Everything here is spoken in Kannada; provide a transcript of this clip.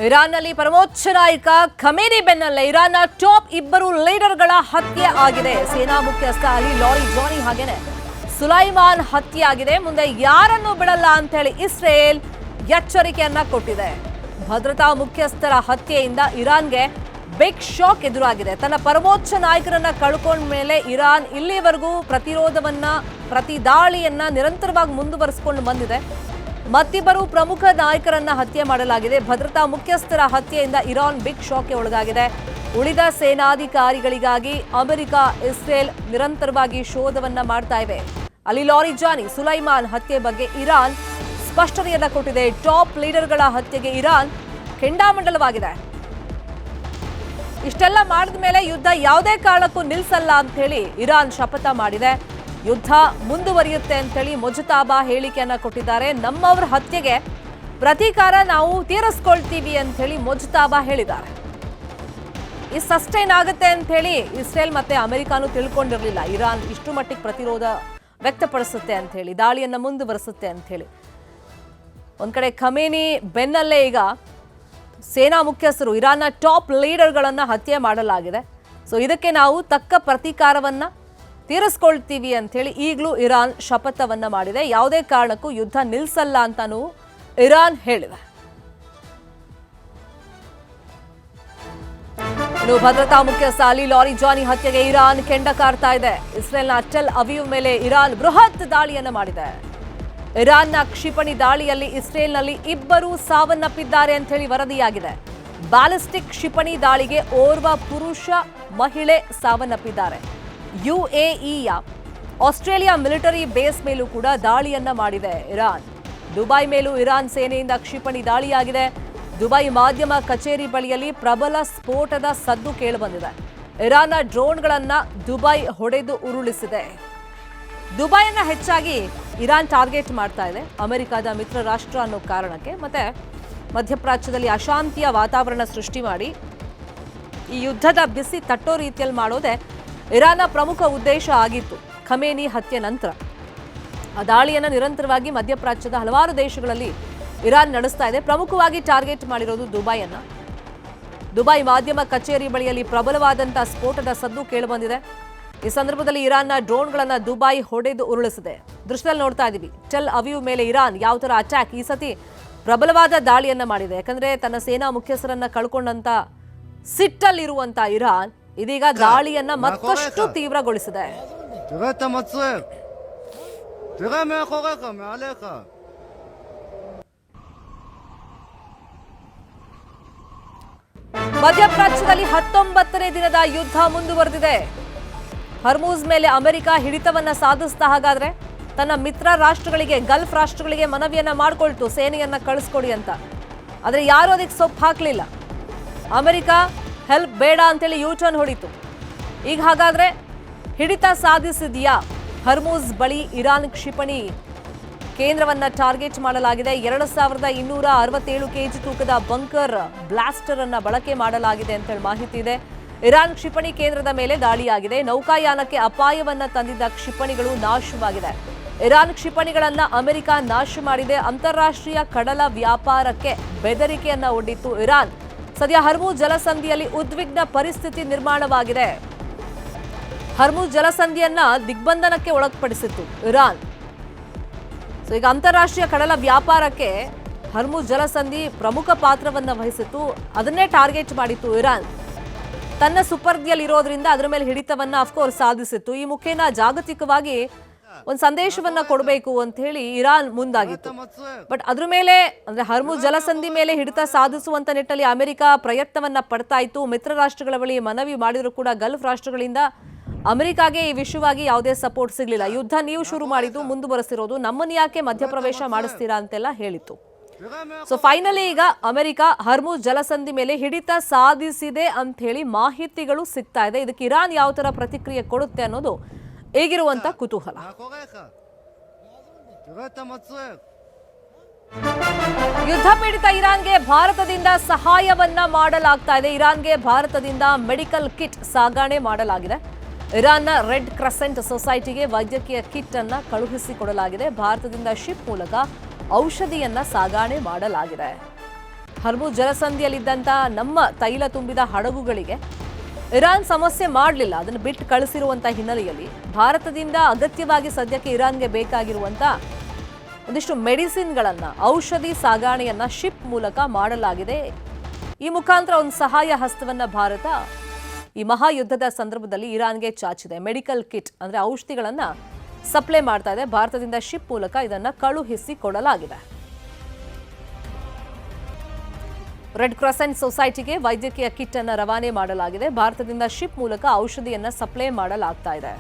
ಇರಾನ್ನಲ್ಲಿ ಪರಮೋಚ್ಚ ನಾಯಕ ಖಮೇನಿ ಬೆನ್ನಲ್ಲೇ ಇರಾನ್ನ ಟಾಪ್ ಇಬ್ಬರು ಲೀಡರ್ಗಳ ಹತ್ಯೆ ಆಗಿದೆ. ಸೇನಾ ಮುಖ್ಯಸ್ಥ ಅಲಿ ಲಾರಿಜಾನಿ ಹಾಗೇನೆ ಸುಲೈಮಾನ್ ಹತ್ಯೆ ಆಗಿದೆ. ಮುಂದೆ ಯಾರನ್ನು ಬಿಡಲ್ಲ ಅಂತ ಹೇಳಿ ಇಸ್ರೇಲ್ ಎಚ್ಚರಿಕೆಯನ್ನ ಕೊಟ್ಟಿದೆ. ಭದ್ರತಾ ಮುಖ್ಯಸ್ಥರ ಹತ್ಯೆಯಿಂದ ಇರಾನ್ಗೆ ಬಿಗ್ ಶಾಕ್ ಎದುರಾಗಿದೆ. ತನ್ನ ಪರಮೋಚ್ಚ ನಾಯಕರನ್ನ ಕಳ್ಕೊಂಡ ಮೇಲೆ ಇರಾನ್ ಇಲ್ಲಿವರೆಗೂ ಪ್ರತಿ ದಾಳಿಯನ್ನ ನಿರಂತರವಾಗಿ ಮುಂದುವರಿಸಿಕೊಂಡು ಬಂದಿದೆ. ಮತ್ತಿಬ್ಬರು ಪ್ರಮುಖ ನಾಯಕರನ್ನ ಹತ್ಯೆ ಮಾಡಲಾಗಿದೆ. ಭದ್ರತಾ ಮುಖ್ಯಸ್ಥರ ಹತ್ಯೆಯಿಂದ ಇರಾನ್ ಬಿಗ್ ಶಾಕ್ಗೆ ಒಳಗಾಗಿದೆ. ಉಳಿದ ಸೇನಾಧಿಕಾರಿಗಳಿಗಾಗಿ ಅಮೆರಿಕ, ಇಸ್ರೇಲ್ ನಿರಂತರವಾಗಿ ಶೋಧವನ್ನ ಮಾಡ್ತಾ ಇವೆ. ಅಲಿ ಲಾರಿಜಾನಿ, ಸುಲೈಮಾನ್ ಹತ್ಯೆ ಬಗ್ಗೆ ಇರಾನ್ ಸ್ಪಷ್ಟನೆಯನ್ನ ಕೊಟ್ಟಿದೆ. ಟಾಪ್ ಲೀಡರ್ಗಳ ಹತ್ಯೆಗೆ ಇರಾನ್ ಕೆಂಡಾಮಂಡಲವಾಗಿದೆ. ಇಷ್ಟೆಲ್ಲ ಮಾಡಿದ ಮೇಲೆ ಯುದ್ಧ ಯಾವುದೇ ಕಾರಣಕ್ಕೂ ನಿಲ್ಲಿಸಲ್ಲ ಅಂತ ಹೇಳಿ ಇರಾನ್ ಶಪಥ ಮಾಡಿದೆ. ಯುದ್ಧ ಮುಂದುವರಿಯುತ್ತೆ ಅಂತೇಳಿ ಮುಜ್ತಬಾ ಹೇಳಿಕೆಯನ್ನ ಕೊಟ್ಟಿದ್ದಾರೆ. ನಮ್ಮವರ ಹತ್ಯೆಗೆ ಪ್ರತೀಕಾರ ನಾವು ತೀರಿಸ್ಕೊಳ್ತೀವಿ ಅಂತ ಹೇಳಿ ಮುಜ್ತಬಾ ಹೇಳಿದ್ದಾರೆ. ಈ ಸಸ್ಟೈನ್ ಆಗುತ್ತೆ ಅಂತ ಹೇಳಿ ಇಸ್ರೇಲ್ ಮತ್ತೆ ಅಮೆರಿಕಾನು ತಿಳ್ಕೊಂಡಿರಲಿಲ್ಲ. ಇರಾನ್ ಇಷ್ಟು ಮಟ್ಟಿಗೆ ಪ್ರತಿರೋಧ ವ್ಯಕ್ತಪಡಿಸುತ್ತೆ ಅಂತ ಹೇಳಿ, ದಾಳಿಯನ್ನ ಮುಂದುವರಿಸುತ್ತೆ ಅಂತ ಹೇಳಿ. ಒಂದ್ ಕಡೆ ಖಮೇನಿ ಬೆನ್ನಲ್ಲೇ ಈಗ ಸೇನಾ ಮುಖ್ಯಸ್ಥರು, ಇರಾನ್ನ ಟಾಪ್ ಲೀಡರ್ಗಳನ್ನ ಹತ್ಯೆ ಮಾಡಲಾಗಿದೆ. ಸೊ ಇದಕ್ಕೆ ನಾವು ತಕ್ಕ ಪ್ರತೀಕಾರವನ್ನ ತೀರಿಸ್ಕೊಳ್ತೀವಿ ಅಂತ ಹೇಳಿ ಈಗಲೂ ಇರಾನ್ ಶಪಥವನ್ನ ಮಾಡಿದೆ. ಯಾವುದೇ ಕಾರಣಕ್ಕೂ ಯುದ್ಧ ನಿಲ್ಲಿಸಲ್ಲ ಅಂತಾನೂ ಇರಾನ್ ಹೇಳಿದೆ. ಇನ್ನು ಭದ್ರತಾ ಮುಖ್ಯಸ್ಥ ಅಲಿ ಲಾರಿಜಾನಿ ಹತ್ಯೆಗೆ ಇರಾನ್ ಕೆಂಡ ಕಾರ್ತಾ ಇದೆ. ಇಸ್ರೇಲ್ನ ಟೆಲ್ ಅವೀವ್ ಮೇಲೆ ಇರಾನ್ ಬೃಹತ್ ದಾಳಿಯನ್ನ ಮಾಡಿದೆ. ಇರಾನ್ನ ಕ್ಷಿಪಣಿ ದಾಳಿಯಲ್ಲಿ ಇಸ್ರೇಲ್ನಲ್ಲಿ ಇಬ್ಬರು ಸಾವನ್ನಪ್ಪಿದ್ದಾರೆ ಅಂತ ಹೇಳಿ ವರದಿಯಾಗಿದೆ. ಬ್ಯಾಲಿಸ್ಟಿಕ್ ಕ್ಷಿಪಣಿ ದಾಳಿಗೆ ಓರ್ವ ಪುರುಷ, ಮಹಿಳೆ ಸಾವನ್ನಪ್ಪಿದ್ದಾರೆ. ಯುಎಇಯ ಆಸ್ಟ್ರೇಲಿಯಾ ಮಿಲಿಟರಿ ಬೇಸ್ ಮೇಲೂ ಕೂಡ ದಾಳಿಯನ್ನ ಮಾಡಿದೆ ಇರಾನ್. ದುಬೈ ಮೇಲೂ ಇರಾನ್ ಸೇನೆಯಿಂದ ಕ್ಷಿಪಣಿ ದಾಳಿಯಾಗಿದೆ. ದುಬೈ ಮಾಧ್ಯಮ ಕಚೇರಿ ಬಳಿಯಲ್ಲಿ ಪ್ರಬಲ ಸ್ಫೋಟದ ಸದ್ದು ಕೇಳಿಬಂದಿದೆ. ಇರಾನ್ನ ಡ್ರೋನ್ಗಳನ್ನ ದುಬೈ ಹೊಡೆದು ಉರುಳಿಸಿದೆ. ದುಬೈಯನ್ನ ಹೆಚ್ಚಾಗಿ ಇರಾನ್ ಟಾರ್ಗೆಟ್ ಮಾಡ್ತಾ ಇದೆ, ಅಮೆರಿಕದ ಮಿತ್ರ ರಾಷ್ಟ್ರ ಅನ್ನೋ ಕಾರಣಕ್ಕೆ. ಮತ್ತೆ ಮಧ್ಯಪ್ರಾಚ್ಯದಲ್ಲಿ ಅಶಾಂತಿಯ ವಾತಾವರಣ ಸೃಷ್ಟಿ ಮಾಡಿ ಈ ಯುದ್ಧದ ಬಿಸಿ ತಟ್ಟೋ ರೀತಿಯಲ್ಲಿ ಮಾಡೋದೇ ಇರಾನ್ನ ಪ್ರಮುಖ ಉದ್ದೇಶ ಆಗಿತ್ತು. ಖಮೇನಿ ಹತ್ಯೆ ನಂತರ ಆ ದಾಳಿಯನ್ನು ನಿರಂತರವಾಗಿ ಮಧ್ಯಪ್ರಾಚ್ಯದ ಹಲವಾರು ದೇಶಗಳಲ್ಲಿ ಇರಾನ್ ನಡೆಸ್ತಾ ಇದೆ. ಪ್ರಮುಖವಾಗಿ ಟಾರ್ಗೆಟ್ ಮಾಡಿರೋದು ದುಬೈಯನ್ನ. ದುಬೈ ಮಾಧ್ಯಮ ಕಚೇರಿ ಬಳಿಯಲ್ಲಿ ಪ್ರಬಲವಾದಂತಹ ಸ್ಫೋಟದ ಸದ್ದು ಕೇಳಿಬಂದಿದೆ. ಈ ಸಂದರ್ಭದಲ್ಲಿ ಇರಾನ್ನ ಡ್ರೋನ್ಗಳನ್ನ ದುಬೈ ಹೊಡೆದು ಉರುಳಿಸಿದೆ. ದೃಶ್ಯದಲ್ಲಿ ನೋಡ್ತಾ ಇದೀವಿ. ಟೆಲ್ ಅವೀವ್ ಮೇಲೆ ಇರಾನ್ ಯಾವ ತರ ಅಟ್ಯಾಕ್, ಈ ಸತಿ ಪ್ರಬಲವಾದ ದಾಳಿಯನ್ನ ಮಾಡಿದೆ. ಯಾಕಂದ್ರೆ ತನ್ನ ಸೇನಾ ಮುಖ್ಯಸ್ಥರನ್ನ ಕಳ್ಕೊಂಡಂತ ಸಿಟ್ಟಲ್ಲಿರುವಂತ ಇರಾನ್ ಇದೀಗ ದಾಳಿಯನ್ನ ಮತ್ತಷ್ಟು ತೀವ್ರಗೊಳಿಸಿದೆ. ಮಧ್ಯಪ್ರಾಚ್ಯದಲ್ಲಿ 19ನೇ ದಿನದ ಯುದ್ಧ ಮುಂದುವರೆದಿದೆ. ಹರ್ಮೂಜ್ ಮೇಲೆ ಅಮೆರಿಕ ಹಿಡಿತವನ್ನ ಸಾಧಿಸ್ತಾ ಹಾಗಾದ್ರೆ ತನ್ನ ಮಿತ್ರ ರಾಷ್ಟ್ರಗಳಿಗೆ, ಗಲ್ಫ್ ರಾಷ್ಟ್ರಗಳಿಗೆ ಮನವಿಯನ್ನ ಮಾಡಿಕೊಳ್ತು ಸೇನೆಯನ್ನ ಕಳಿಸ್ಕೊಡಿ ಅಂತ. ಆದ್ರೆ ಯಾರು ಅದಕ್ಕೆ ಸೊಪ್ಪು ಹಾಕ್ಲಿಲ್ಲ. ಅಮೆರಿಕ ಹೆಲ್ಪ್ ಬೇಡ ಅಂತೇಳಿ ಯೂಟರ್ನ್ ಹೊಡಿತು. ಈಗ ಹಾಗಾದ್ರೆ ಹಿಡಿತ ಸಾಧಿಸಿದೆಯಾ? ಹರ್ಮೂಜ್ ಬಳಿ ಇರಾನ್ ಕ್ಷಿಪಣಿ ಕೇಂದ್ರವನ್ನ ಟಾರ್ಗೆಟ್ ಮಾಡಲಾಗಿದೆ. 2267 ಕೆಜಿ ತೂಕದ ಬಂಕರ್ ಬ್ಲಾಸ್ಟರ್ ಅನ್ನ ಬಳಕೆ ಮಾಡಲಾಗಿದೆ ಅಂತೇಳಿ ಮಾಹಿತಿ ಇದೆ. ಇರಾನ್ ಕ್ಷಿಪಣಿ ಕೇಂದ್ರದ ಮೇಲೆ ದಾಳಿಯಾಗಿದೆ. ನೌಕಾಯಾನಕ್ಕೆ ಅಪಾಯವನ್ನ ತಂದಿದ್ದ ಕ್ಷಿಪಣಿಗಳು ನಾಶವಾಗಿದೆ. ಇರಾನ್ ಕ್ಷಿಪಣಿಗಳನ್ನ ಅಮೆರಿಕ ನಾಶ ಮಾಡಿದೆ. ಅಂತಾರಾಷ್ಟ್ರೀಯ ಕಡಲ ವ್ಯಾಪಾರಕ್ಕೆ ಬೆದರಿಕೆಯನ್ನ ಒಡ್ಡಿತ್ತು ಇರಾನ್. ಸದ್ಯ ಹರ್ಮೂಜ್ ಜಲಸಂಧಿಯಲ್ಲಿ ಉದ್ವಿಗ್ನ ಪರಿಸ್ಥಿತಿ ನಿರ್ಮಾಣವಾಗಿದೆ. ಹರ್ಮೂಜ್ ಜಲಸಂಧಿಯನ್ನ ದಿಗ್ಬಂಧನಕ್ಕೆ ಒಳಪಡಿಸಿತ್ತು ಇರಾನ್. ಸೊ ಈಗ ಅಂತಾರಾಷ್ಟ್ರೀಯ ಕಡಲ ವ್ಯಾಪಾರಕ್ಕೆ ಹರ್ಮೂಜ್ ಜಲಸಂಧಿ ಪ್ರಮುಖ ಪಾತ್ರವನ್ನ ವಹಿಸಿತ್ತು. ಅದನ್ನೇ ಟಾರ್ಗೆಟ್ ಮಾಡಿತ್ತು ಇರಾನ್. ತನ್ನ ಸುಪರ್ದಿಯಲ್ಲಿರೋದ್ರಿಂದ ಅದರ ಮೇಲೆ ಹಿಡಿತವನ್ನ ಅಫ್ಕೋರ್ಸ್ ಸಾಧಿಸಿತ್ತು. ಈ ಮುಖೇನ ಜಾಗತಿಕವಾಗಿ ಒಂದು ಸಂದೇಶವನ್ನ ಕೊಡಬೇಕು ಅಂತ ಹೇಳಿ ಇರಾನ್ ಮುಂದಾಗಿತ್ತು. ಬಟ್ ಅದ್ರ ಮೇಲೆ ಅಂದ್ರೆ ಹರ್ಮೂಜ್ ಜಲಸಂಧಿ ಮೇಲೆ ಹಿಡಿತ ಸಾಧಿಸುವಂತ ನಿಟ್ಟಿನಲ್ಲಿ ಅಮೆರಿಕ ಪ್ರಯತ್ನವನ್ನ ಪಡ್ತಾ ಇತ್ತು. ಮಿತ್ರ ರಾಷ್ಟ್ರಗಳ ಬಳಿ ಮನವಿ ಮಾಡಿದ್ರು ಕೂಡ ಗಲ್ಫ್ ರಾಷ್ಟ್ರಗಳಿಂದ ಅಮೆರಿಕಾಗೆ ಈ ವಿಷಯವಾಗಿ ಯಾವುದೇ ಸಪೋರ್ಟ್ ಸಿಗ್ಲಿಲ್ಲ. ಯುದ್ಧ ನೀವು ಶುರು ಮಾಡಿದ್ದು, ಮುಂದುವರೆಸಿರೋದು, ನಮ್ಮನ್ನ ಯಾಕೆ ಮಧ್ಯಪ್ರವೇಶ ಮಾಡಿಸ್ತೀರಾ ಅಂತೆಲ್ಲ ಹೇಳಿತ್ತು. ಸೊ ಫೈನಲಿ ಈಗ ಅಮೆರಿಕ ಹರ್ಮೂಜ್ ಜಲಸಂಧಿ ಮೇಲೆ ಹಿಡಿತ ಸಾಧಿಸಿದೆ ಅಂತ ಹೇಳಿ ಮಾಹಿತಿಗಳು ಸಿಗ್ತಾ ಇದೆ. ಇದಕ್ಕೆ ಇರಾನ್ ಯಾವ ತರ ಪ್ರತಿಕ್ರಿಯೆ ಕೊಡುತ್ತೆ ಅನ್ನೋದು ಈಗಿರುವಂತ ಕುತೂಹಲ. ಯುದ್ಧ ಪೀಡಿತ ಇರಾನ್ಗೆ ಭಾರತದಿಂದ ಸಹಾಯವನ್ನ ಮಾಡಲಾಗ್ತಾ ಇದೆ. ಇರಾನ್ಗೆ ಭಾರತದಿಂದ ಮೆಡಿಕಲ್ ಕಿಟ್ ಸಾಗಣೆ ಮಾಡಲಾಗಿದೆ. ಇರಾನ್ನ ರೆಡ್ ಕ್ರೆಸೆಂಟ್ ಸೊಸೈಟಿಗೆ ವೈದ್ಯಕೀಯ ಕಿಟ್ ಅನ್ನ ಕಳುಹಿಸಿಕೊಡಲಾಗಿದೆ. ಭಾರತದಿಂದ ಶಿಪ್ ಮೂಲಕ ಔಷಧಿಯನ್ನ ಸಾಗಣೆ ಮಾಡಲಾಗಿದೆ. ಹರ್ಮುಜ್ ಜಲಸಂಧಿಯಲ್ಲಿದ್ದಂಥ ನಮ್ಮ ತೈಲ ತುಂಬಿದ ಹಡಗುಗಳಿಗೆ ಇರಾನ್ ಸಮಸ್ಯೆ ಮಾಡಲಿಲ್ಲ, ಅದನ್ನು ಬಿಟ್ಟು ಕಳಿಸಿರುವಂಥ ಹಿನ್ನೆಲೆಯಲ್ಲಿ ಭಾರತದಿಂದ ಅಗತ್ಯವಾಗಿ ಸದ್ಯಕ್ಕೆ ಇರಾನ್ಗೆ ಬೇಕಾಗಿರುವಂಥ ಒಂದಿಷ್ಟು ಮೆಡಿಸಿನ್ಗಳನ್ನು, ಔಷಧಿ ಸಾಗಾಣೆಯನ್ನು ಶಿಪ್ ಮೂಲಕ ಮಾಡಲಾಗಿದೆ. ಈ ಮುಖಾಂತರ ಒಂದು ಸಹಾಯ ಹಸ್ತವನ್ನು ಭಾರತ ಈ ಮಹಾಯುದ್ಧದ ಸಂದರ್ಭದಲ್ಲಿ ಇರಾನ್ಗೆ ಚಾಚಿದೆ. ಮೆಡಿಕಲ್ ಕಿಟ್ ಅಂದರೆ ಔಷಧಿಗಳನ್ನು ಸಪ್ಲೈ ಮಾಡ್ತಾ ಇದೆ. ಭಾರತದಿಂದ ಶಿಪ್ ಮೂಲಕ ಇದನ್ನು ಕಳುಹಿಸಿ ಕೊಡಲಾಗಿದೆ. ರೆಡ್ ಕ್ರಾಸೆಂಟ್ ಸೊಸೈಟಿಗೆ ವೈದ್ಯಕೀಯ ಕಿಟ್ ಅನ್ನು ರವಾನೆ ಮಾಡಲಾಗಿದೆ. ಭಾರತದಿಂದ ಶಿಪ್ ಮೂಲಕ ಔಷಧಿಯನ್ನು ಸಪ್ಲೈ ಮಾಡಲಾಗ್ತಾ ಇದೆ.